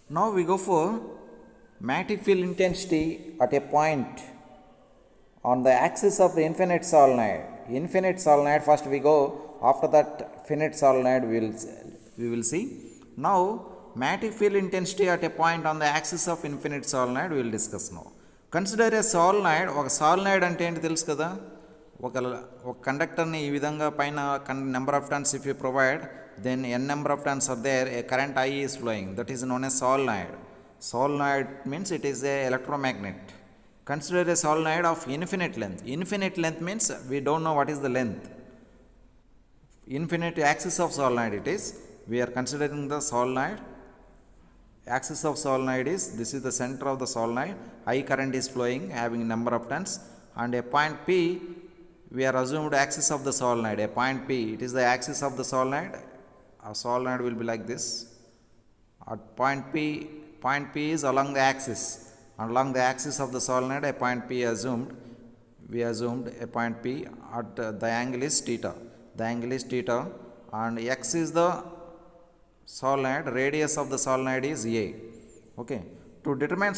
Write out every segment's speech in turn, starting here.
Now we go for magnetic field intensity at a point on the axis of the infinite solenoid. Infinite solenoid, first we go, after that finite solenoid we will see. Now magnetic field intensity at a point on the axis of infinite solenoid we will discuss now. Consider a solenoid. ఒక solenoid అంటే ఏంటి తెలుసు కదా, ఒక కండక్టర్ని ఈ విధంగా పైన number of turns if you provide, then n number of turns are there, a current I is flowing, that is known as solenoid. Solenoid means it is a electromagnet. Consider a solenoid of infinite length. Infinite length means we don't know what is the length. Infinite axis of solenoid it is. We are considering the solenoid. Axis of solenoid is, this is the center of the solenoid. I current is flowing having number of turns, and a point P, we are assumed axis of the solenoid. A point P, it is the axis of the solenoid. A solenoid will be like this. At point P is along the axis. Along the axis of the solenoid, a point P assumed. We assumed a point P at the angle is theta. The angle is theta, and x is the solenoid. Radius of the solenoid is a. Okay. To determine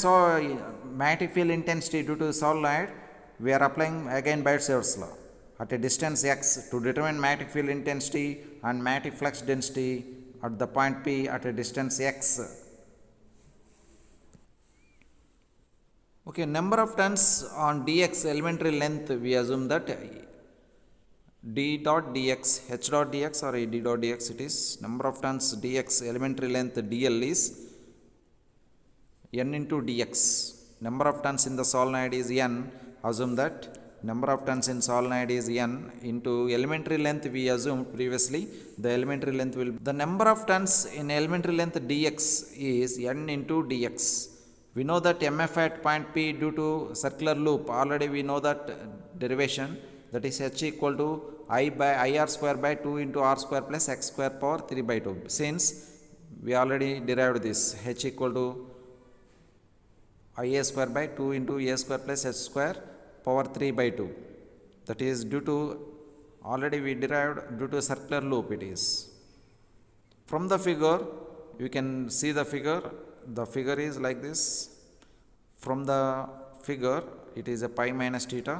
magnetic field intensity due to solenoid, we are applying again Biot-Savart's law. At a distance x, to determine magnetic field intensity and magnetic flux density at the point P at a distance x. Okay, number of turns on dx elementary length, we assume that d dot dx, h dot dx or d dot dx, it is number of turns dx elementary length dl is n into dx. Number of turns in the solenoid is n. Assume that number of turns in solenoid is n into elementary length. We assumed previously the elementary length will be, the number of turns in elementary length dx is n into dx. We know that mf at point P due to circular loop, already we know that derivation, that is h equal to I by ir square by 2 into r square plus x square power 3 by 2. Since we already derived this, h equal to ia square by 2 into a square plus h square power 3 by 2. That is due to, already we derived due to circular loop it is. From the figure, you can see the figure. The figure is like this. From the figure, it is a pi minus theta.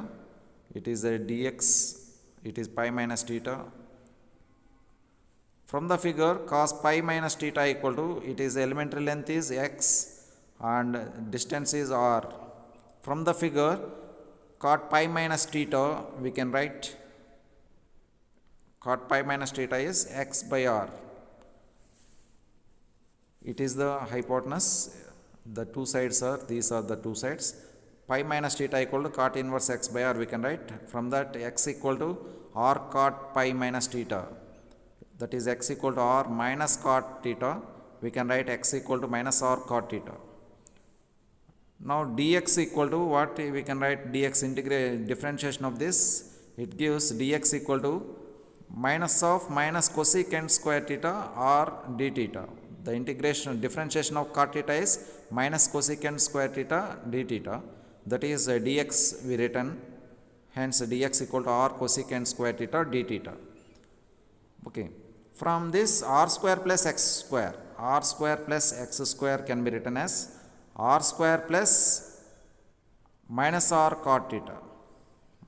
It is a dx. It is pi minus theta. From the figure, cos pi minus theta equal to, it is elementary length is x and distance is r. From the figure, cot pi minus theta, we can write cot pi minus theta is x by r. It is the hypotenuse. The two sides are, these are the two sides. Pi minus theta equal to cot inverse x by r, we can write. From that, x equal to r cot pi minus theta. That is x equal to r minus cot theta. We can write x equal to minus r cot theta. Now dx equal to what? We can write dx integrate differentiation of this. It gives dx equal to minus of minus cosecant square theta or d theta. The integration differentiation of cot theta is minus cosecant square theta d theta. That is dx we written. Hence dx equal to r cosecant square theta d theta. Okay. From this r square plus x square, r square plus x square can be written as r square plus minus r cot theta,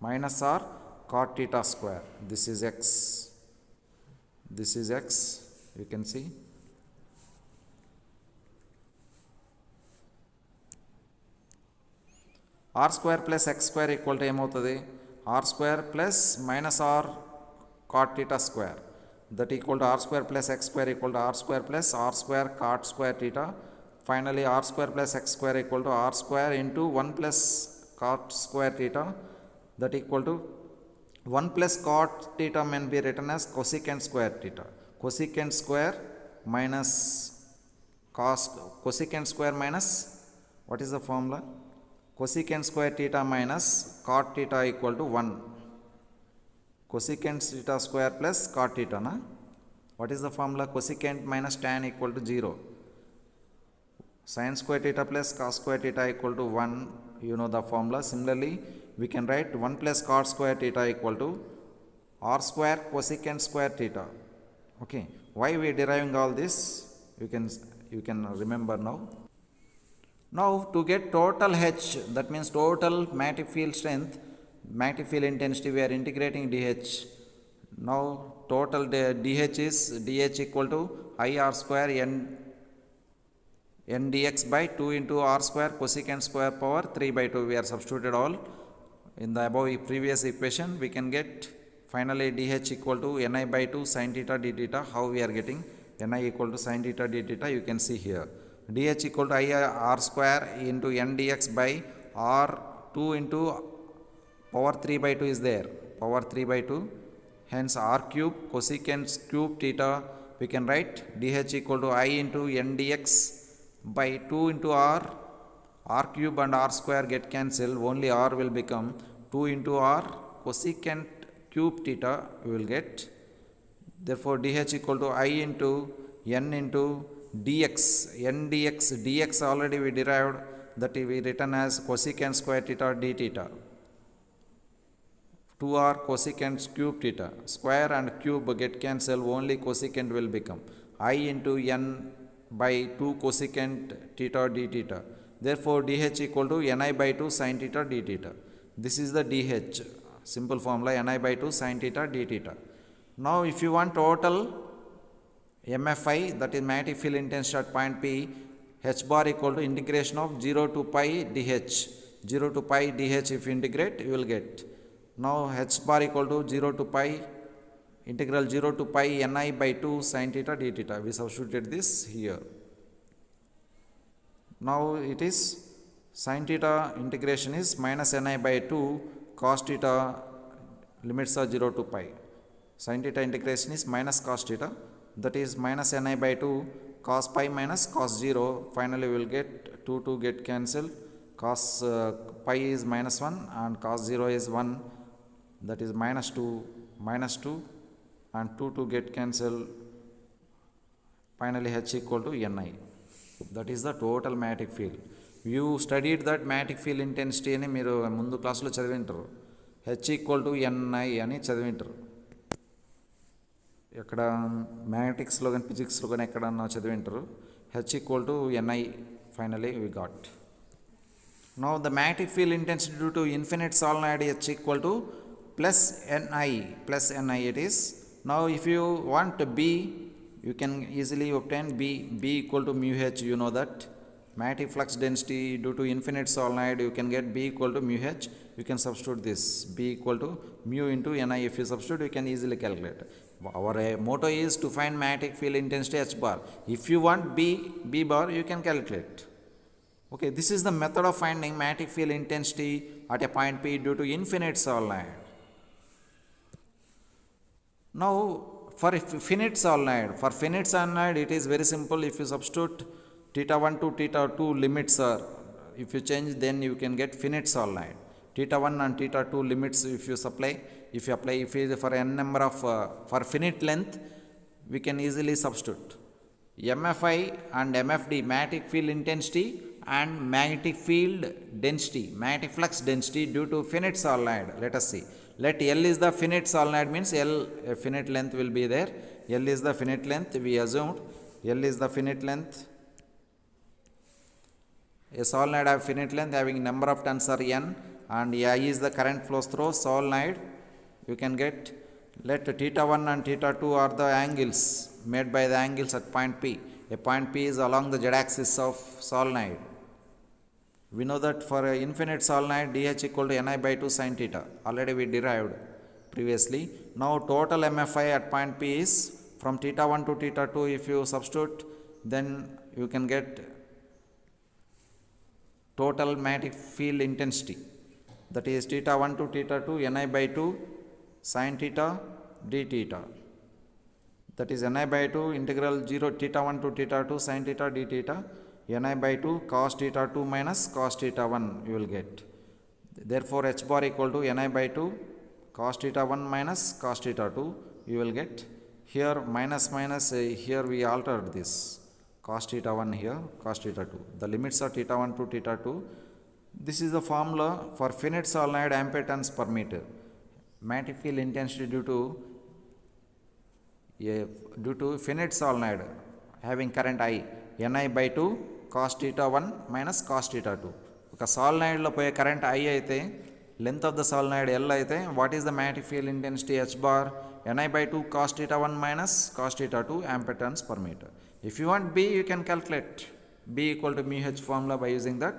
minus r cot theta square. This is x. This is x. You can see. R square plus x square equal to ఏమవుతుంది? R square plus minus r cot theta square. That equal to r square plus x square equal to r square plus r square cot square theta. Finally, r square plus x square equal to r square into 1 plus cot square theta. That equal to 1 plus cot theta may be written as cosecant square theta. Cosecant square minus cos, cosecant square minus, what is the formula? Cosecant square theta minus cot theta equal to 1. Cosecant theta square plus cot theta. Na? What is the formula? Cosecant minus tan equal to 0. Sin square theta plus cos square theta equal to 1. You know the formula. Similarly, we can write 1 plus cot square theta equal to r square cosecant square theta. Okay. Why we are deriving all this? you can remember now. Now to get total H, that means total magnetic field strength, magnetic field intensity, we are integrating dH. Now total dH is dH equal to I r square n dx by 2 into r square cosecant square power 3 by 2. We are substituted all in the above previous equation. We can get finally dH equal to ni by 2 sin theta d theta. How we are getting ni equal to sin theta d theta, you can see here. dH equal to I r square into n dx by r 2 into power 3 by 2 is there, power 3 by 2. Hence r cube cosecant cube theta, we can write dH equal to I into n dx by 2 into r cube and r square get cancelled, only r will become 2 into r cosecant cube theta we will get. Therefore dH equal to I into n into dx, n dx already we derived, that we written as cosecant square theta d theta, 2r cosecant cube theta, square and cube get cancelled, only cosecant will become I into n by 2 cosecant theta d theta. Therefore dH equal to ni by 2 sin theta d theta. This is the dH, simple formula, ni by 2 sin theta d theta. Now if you want total MFI, that is magnetic field intensity at point P, H bar equal to integration of 0 to pi dH. 0 to pi dH if you integrate, you will get. Now H bar equal to 0 to pi integral 0 to pi ni by 2 sin theta d theta. We substituted this here. Now it is sin theta integration is minus ni by 2 cos theta, limits are 0 to pi. Sin theta integration is minus cos theta, that is minus ni by 2 cos pi minus cos 0. Finally we will get 2 get cancelled, cos pi is minus 1 and cos 0 is 1, that is minus 2 and 2 get cancelled. Finally H equal to ni. That is the total magnetic field. You studied that magnetic field intensity అని మీరు ముందు క్లాసులో చదివింటారు. H equal to ni అని చదివింటారు. ఎక్కడ మ్యాగ్నెటిక్స్లో కానీ ఫిజిక్స్లో కానీ ఎక్కడన్నా చదివింటారు. H equal to ni. Finally we got. Now the magnetic field intensity due to infinite solenoid H equal to plus ni it is. Now if you want B, you can easily obtain B equal to mu H. You know that magnetic flux density due to infinite solenoid, you can get B equal to mu H. You can substitute this B equal to mu into ni. If you substitute, you can easily calculate. Our motto is to find magnetic field intensity H bar. If you want B bar, you can calculate. Okay, this is the method of finding magnetic field intensity at a point P due to infinite solenoid. Now for finite solenoid, it is very simple. If you substitute theta 1 to theta 2 limits are, if you change, then you can get finite solenoid. Theta 1 and theta 2 limits if you apply, if it is for n number of for finite length, we can easily substitute MFI and MFD, magnetic field intensity and magnetic field density, magnetic flux density due to finite solenoid. Let us see. Let L is the finite solenoid, means L finite length will be there. L is the finite length, we assumed L is the finite length. A solenoid have finite length having number of turns are n, and I is the current flows through solenoid. You can get, let theta 1 and theta 2 are the angles made by the angles at point P. A point P is along the z-axis of solenoid. We know that for a infinite solenoid dH equal to ni by 2 sin theta. Already we derived previously. Now total MFI at point P is from theta 1 to theta 2. If you substitute, then you can get total magnetic field intensity. That is theta 1 to theta 2 ni by 2 sin theta d theta. That is ni by 2 integral 0 theta 1 to theta 2 sin theta d theta. Ni by 2 cos theta 2 minus cos theta 1 you will get. Therefore H bar equal to ni by 2 cos theta 1 minus cos theta 2 you will get. Here minus here we altered this cos theta 1 here, cos theta 2. The limits are theta 1 to theta 2. This is the formula for finite solenoid ampere turns per meter. Magnetic field intensity due to finite solenoid having current I, Ni by 2 cos theta 1 minus cos theta 2. ఒక సాలినాయిడ్లో పోయే current I అయితే length of the solenoid L అయితే what is the magnetic field intensity H bar? Ni by 2 cos theta 1 minus cos theta 2 ampere turns per meter. If you want B, you can calculate B equal to mu H formula by using that.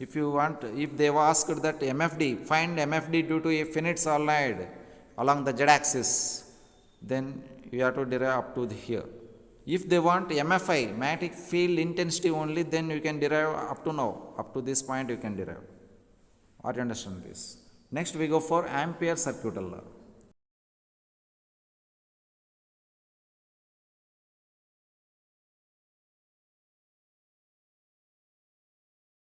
If you want, if they were asked that MFD, find MFD due to a finite solenoid along the z-axis, then you have to derive up to here. If they want MFI, magnetic field intensity only, then you can derive up to now, up to this point you can derive. Are you understand this? Next we go for Ampere circuital law.